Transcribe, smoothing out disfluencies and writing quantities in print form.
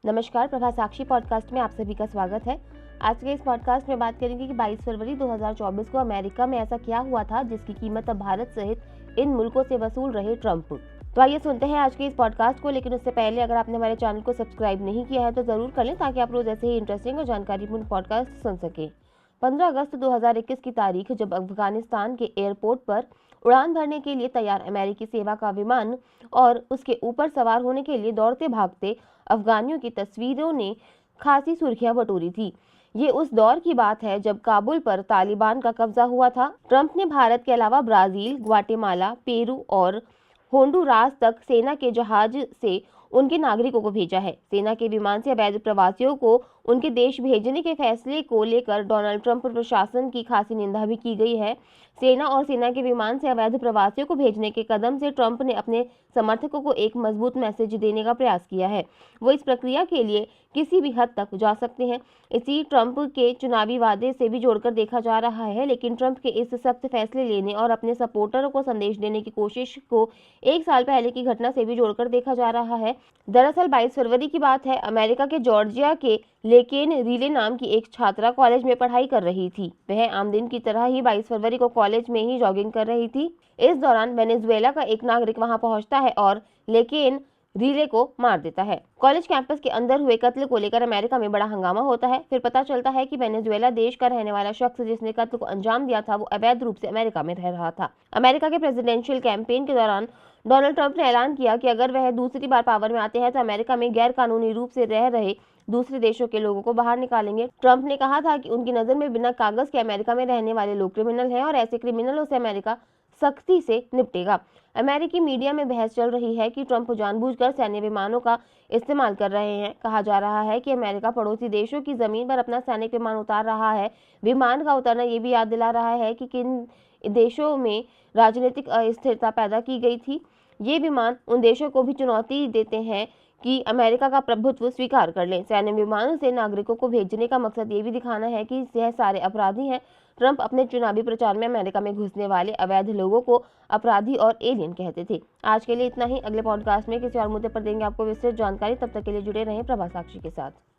नमस्कार, प्रभा साक्षी पॉडकास्ट में आप सभी का स्वागत है। आज के इस पॉडकास्ट में बात करेंगे कि 22 फरवरी 2024 को अमेरिका में ऐसा क्या हुआ था जिसकी कीमत अब भारत सहित इन मुल्कों से वसूल रहे ट्रंप। तो आइए सुनते हैं आज के इस पॉडकास्ट को। लेकिन उससे पहले अगर आपने हमारे चैनल को सब्सक्राइब नहीं किया है तो जरूर कर लें ताकि आप रोज ऐसे ही इंटरेस्टिंग और जानकारीपूर्ण पॉडकास्ट सुन सकें। 15 अगस्त 2021 की तारीख, जब अफगानिस्तान के एयरपोर्ट पर उड़ान भरने के लिए तैयार अमेरिकी सेवा का विमान और उसके ऊपर सवार होने के लिए दौड़ते भागते अफगानियों की तस्वीरों ने खासी सुर्खियां बटोरी थी। ये उस दौर की बात है जब काबुल पर तालिबान का कब्जा हुआ था। ट्रंप ने भारत के अलावा ब्राजील, ग्वाटेमाला, पेरू और होंडुरास तक सेना के जहाज से उनके नागरिकों को भेजा है। सेना के विमान से अवैध प्रवासियों को उनके देश भेजने के फैसले को लेकर डोनाल्ड ट्रंप प्रशासन की खासी निंदा भी की गई है। सेना और सेना के विमान से अवैध प्रवासियों को भेजने के कदम से ट्रंप ने अपने समर्थकों को एक मजबूत मैसेज देने का प्रयास किया है। वो इस प्रक्रिया के लिए किसी भी हद तक जा सकते हैं। इसी ट्रंप के चुनावी वादे से भी जोड़कर देखा जा रहा है। लेकिन ट्रंप के इस सख्त फैसले लेने और अपने सपोर्टरों को संदेश देने की कोशिश को एक साल पहले की घटना से भी जोड़कर देखा जा रहा है। दरअसल 22 फरवरी की बात है। अमेरिका के जॉर्जिया के लेकेन रीले नाम की एक छात्रा कॉलेज में पढ़ाई कर रही थी। वह आम दिन की तरह ही 22 फरवरी को कॉलेज में ही जॉगिंग कर रही थी। इस दौरान वेनेजुएला का एक नागरिक वहां पहुंचता है और लेकेन रीले को मार देता है। कॉलेज कैंपस के अंदर हुए कत्ल को लेकर अमेरिका में बड़ा हंगामा होता है। फिर पता चलता है कि वेनेजुएला देश का रहने वाला शख्स जिसने कत्ल को अंजाम दिया था वो अवैध रूप से अमेरिका में रह रहा था। अमेरिका के प्रेसिडेंशियल कैंपेन के दौरान डोनाल्ड ट्रंप ने ऐलान किया कि अगर वह दूसरी बार पावर में आते हैं तो अमेरिका में गैर कानूनी रूप से रह रहे दूसरे देशों के लोगों को बाहर निकालेंगे। ट्रंप ने कहा था कि उनकी नजर में बिना कागज के अमेरिका में रहने वाले लोग क्रिमिनल हैं और ऐसे क्रिमिनलों से अमेरिका सख्ती से निपटेगा। अमेरिकी मीडिया में बहस चल रही है कि ट्रंप जानबूझकर सैन्य विमानों का इस्तेमाल कर रहे हैं। कहा जा रहा है कि अमेरिका पड़ोसी देशों की जमीन पर अपना सैनिक विमान उतार रहा है। विमान का उतरना ये भी याद दिला रहा है कि किन देशों में राजनीतिक अस्थिरता पैदा की गई थी। ये विमान उन देशों को भी चुनौती देते हैं कि अमेरिका का प्रभुत्व स्वीकार कर लें। सैन्य विमानों से नागरिकों को भेजने का मकसद ये भी दिखाना है कि यह सारे अपराधी हैं। ट्रंप अपने चुनावी प्रचार में अमेरिका में घुसने वाले अवैध लोगों को अपराधी और एलियन कहते थे। आज के लिए इतना ही। अगले पॉडकास्ट में किसी और मुद्दे पर देंगे आपको विस्तृत जानकारी। तब तक के लिए जुड़े रहें प्रभा साक्षी के साथ।